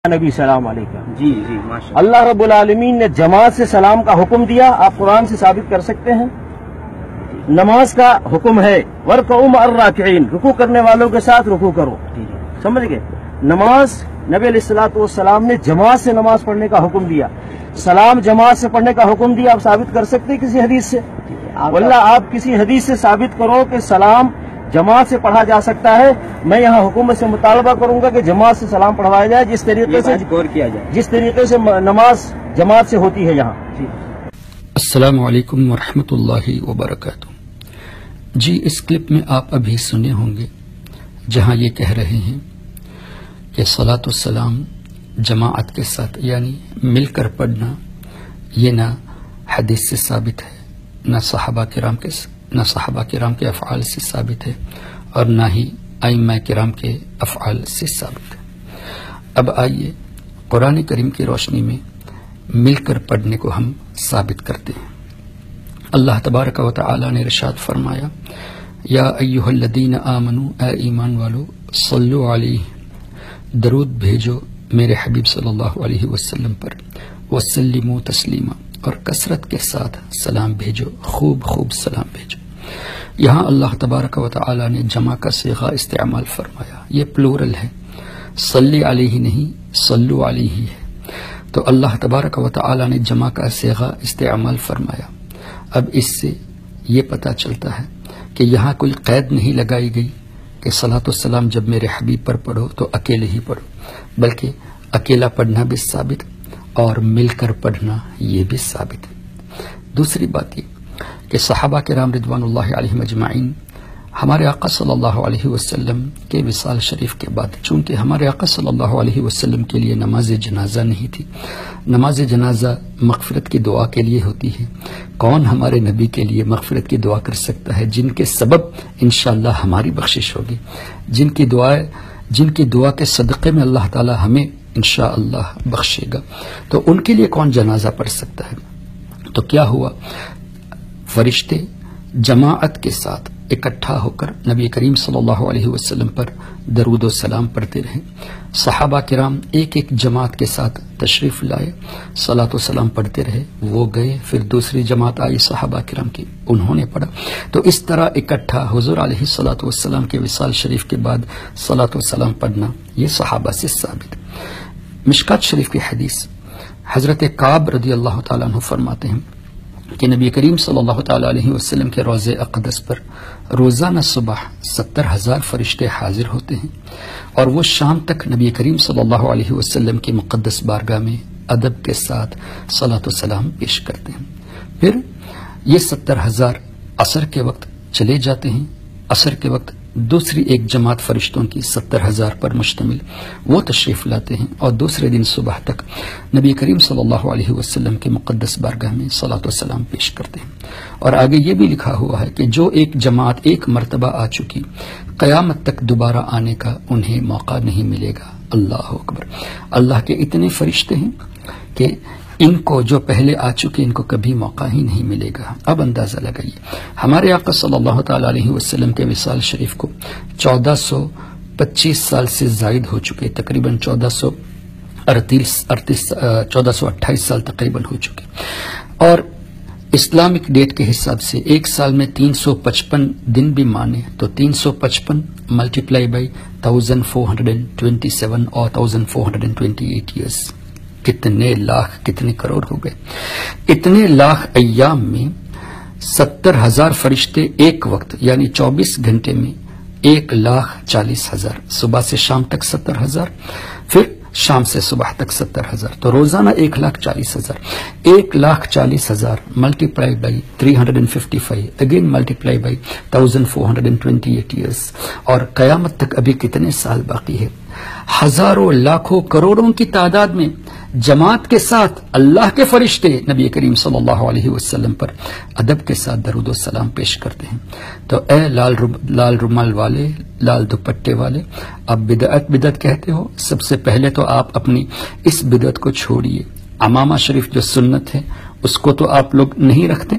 نبی سلام علیکم. جی ماشاءاللہ. اللہ رب العالمین نے جماعت سے سلام کا حکم دیا. آپ قرآن سے ثابت کر سکتے ہیں. نماز کا حکم ہے وَارْكَعُوا مَعَ الرَّاكِعِينَ، رکوع کرنے والوں کے ساتھ رکوع کرو. سمجھ گئے؟ نماز نبی علیہ الصلوۃ والسلام نے جماعت سے نماز پڑھنے کا حکم دیا. سلام جماعت سے پڑھنے کا حکم دیا. آپ ثابت کر سکتے ہیں کسی حدیث سے؟ واللہ آپ کسی حدیث سے ثابت کرو کہ سلام جماعت سے پڑھا جا سکتا ہے. میں یہاں حکومت سے مطالبہ کروں گا کہ جماعت سے سلام پڑھوایا جائے جس طریقے سے نماز جماعت سے ہوتی ہے یہاں. السلام علیکم ورحمۃ اللہ وبرکاتہ. جی اس کلپ میں آپ ابھی سنے ہوں گے جہاں یہ کہہ رہے ہیں کہ صلاۃ والسلام جماعت کے ساتھ یعنی مل کر پڑھنا یہ نہ حدیث سے ثابت ہے، نہ صحابہ کرام کے افعال سے ثابت ہے، اور نہ ہی ائمہ کرام کے افعال سے ثابت ہے. اب آئیے قرآن کریم کی روشنی میں مل کر پڑھنے کو ہم ثابت کرتے ہیں. اللہ تبارک و تعالی نے ارشاد فرمایا یا ایھا الذین آمنوا، اے ایمان والو، صلو علیہ، درود بھیجو میرے حبیب صلی اللہ علیہ وسلم پر، وسلموا تسلیما، اور کثرت کے ساتھ سلام بھیجو، خوب سلام بھیجو. یہاں اللہ تبارک و تعالی نے جمع کا صیغہ استعمال فرمایا. یہ پلورل ہے، صلی علیہ نہیں صلو علیہ ہے. تو اللہ تبارک و تعالی نے جمع کا صیغہ استعمال فرمایا. اب اس سے یہ پتہ چلتا ہے کہ یہاں کوئی قید نہیں لگائی گئی کہ صلاۃ والسلام جب میرے حبیب پر پڑھو تو اکیلے ہی پڑھو، بلکہ اکیلا پڑھنا بھی ثابت اور مل کر پڑھنا یہ بھی ثابت ہے. دوسری بات یہ کہ صحابہ کرام رضوان اللہ علیہم اجمعین ہمارے آقا صلی اللہ علیہ وسلم کے وصال شریف کے بعد، چونکہ ہمارے آقا صلی اللہ علیہ وسلم کے لیے نماز جنازہ نہیں تھی. نماز جنازہ مغفرت کی دعا کے لیے ہوتی ہے. کون ہمارے نبی کے لیے مغفرت کی دعا کر سکتا ہے جن کے سبب انشاءاللہ ہماری بخشش ہوگی، جن کی دعا کے صدقے میں اللہ تعالی ہمیں انشاءاللہ بخشے گا. تو ان کے لیے کون جنازہ پڑھ سکتا ہے؟ تو کیا ہوا، فرشتے جماعت کے ساتھ اکٹھا ہو کر نبی کریم صلی اللہ علیہ وسلم پر درود و سلام پڑھتے رہے. صحابہ کرام ایک جماعت کے ساتھ تشریف لائے، صلاۃ و سلام پڑھتے رہے. وہ گئے، پھر دوسری جماعت آئی صحابہ کرام کی، انہوں نے پڑھا. تو اس طرح اکٹھا حضور علیہ الصلوۃ والسلام کے وصال شریف کے بعد صلاۃ و سلام پڑھنا یہ صحابہ سے ثابت. مشکات شریف کی حدیث، حضرت کعب رضی اللہ تعالیٰ عنہ فرماتے ہیں کہ نبی کریم صلی اللہ تعالیٰ علیہ وسلم کے روضہ اقدس پر روزانہ صبح 70,000 فرشتے حاضر ہوتے ہیں، اور وہ شام تک نبی کریم صلی اللہ علیہ وسلم کی مقدس بارگاہ میں ادب کے ساتھ صلاۃ و سلام پیش کرتے ہیں. پھر یہ 70,000 عصر کے وقت چلے جاتے ہیں. عصر کے وقت دوسری ایک جماعت فرشتوں کی 70,000 پر مشتمل وہ تشریف لاتے ہیں، اور دوسرے دن صبح تک نبی کریم صلی اللہ علیہ وسلم کی مقدس بارگاہ میں صلاۃ و سلام پیش کرتے ہیں. اور آگے یہ بھی لکھا ہوا ہے کہ جو ایک جماعت ایک مرتبہ آ چکی، قیامت تک دوبارہ آنے کا انہیں موقع نہیں ملے گا. اللہ اکبر. اللہ کے اتنے فرشتے ہیں کہ ان کو جو پہلے آ چکے ان کو کبھی موقع ہی نہیں ملے گا. اب اندازہ لگائیے، ہمارے آقا صلی اللہ تعالی علیہ وسلم کے وصال شریف کو 1425 سال سے زائد ہو چکے، تقریباً 1428 سال تقریباً ہو چکے. اور اسلامک ڈیٹ کے حساب سے ایک سال میں 355 دن بھی مانے تو 355 ملٹیپلائی بائی 1427 اور 1428 ایئرس، کتنے لاکھ کتنے کروڑ ہو گئے. اتنے لاکھ ایام میں 70,000 فرشتے ایک وقت یعنی 24 گھنٹے میں 1,40,000، صبح سے شام تک 70,000، پھر شام سے صبح تک 70,000، تو روزانہ 1,40,000. 1,40,000 multiply by 355 again multiply by 1428 years. اور قیامت تک ابھی کتنے سال باقی ہے؟ ہزاروں لاکھوں کروڑوں کی تعداد میں جماعت کے ساتھ اللہ کے فرشتے نبی کریم صلی اللہ علیہ وسلم پر ادب کے ساتھ درود و سلام پیش کرتے ہیں. تو اے لال رومال والے، لال دوپٹے والے، آپ بدعت کہتے ہو، سب سے پہلے تو آپ اپنی اس بدعت کو چھوڑیے. امامہ شریف جو سنت ہے اس کو تو آپ لوگ نہیں رکھتے،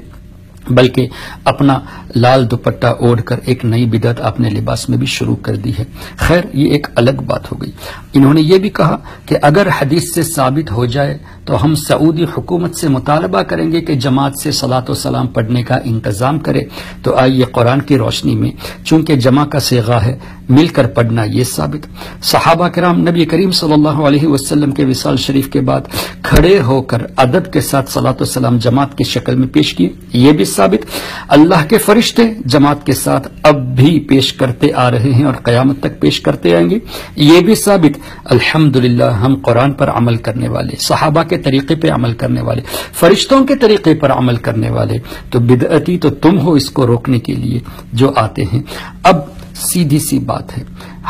بلکہ اپنا لال دوپٹہ اوڑھ کر ایک نئی بدعت آپ نے لباس میں بھی شروع کر دی ہے۔ خیر یہ ایک الگ بات ہو گئی۔ انہوں نے یہ بھی کہا کہ اگر حدیث سے ثابت ہو جائے تو ہم سعودی حکومت سے مطالبہ کریں گے کہ جماعت سے صلاۃ و سلام پڑھنے کا انتظام کرے۔ تو آئیے قرآن کی روشنی میں چونکہ جمع کا صیغہ ہے، مل کر پڑھنا یہ ثابت، صحابہ کرام نبی کریم صلی اللہ علیہ وسلم کے وصال شریف کے بعد کھڑے ہو کر ادب کے ساتھ صلاۃ و سلام جماعت کی شکل میں پیش کیے، یہ بھی ثابت، اللہ کے فرشتے جماعت کے ساتھ اب بھی پیش کرتے آ رہے ہیں اور قیامت تک پیش کرتے آئیں گے، یہ بھی ثابت۔ الحمدللہ ہم قرآن پر عمل کرنے والے، صحابہ کے طریقے پہ عمل کرنے والے، فرشتوں کے طریقے پر عمل کرنے والے، تو بدعتی تو تم ہو اس کو روکنے کے لیے جو آتے ہیں۔ اب سیدھی سی بات ہے،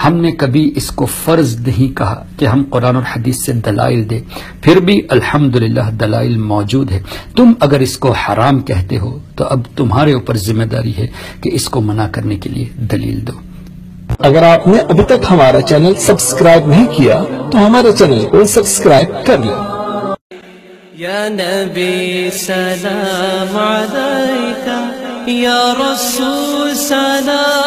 ہم نے کبھی اس کو فرض نہیں کہا کہ ہم قرآن اور حدیث سے دلائل دیں، پھر بھی الحمدللہ دلائل موجود ہے۔ تم اگر اس کو حرام کہتے ہو تو اب تمہارے اوپر ذمہ داری ہے کہ اس کو منع کرنے کے لیے دلیل دو۔ اگر آپ نے ابھی تک ہمارا چینل سبسکرائب نہیں کیا تو ہمارے چینل کو سبسکرائب کر لیں۔ یا نبی سلام علیکہ، یا رسول سلام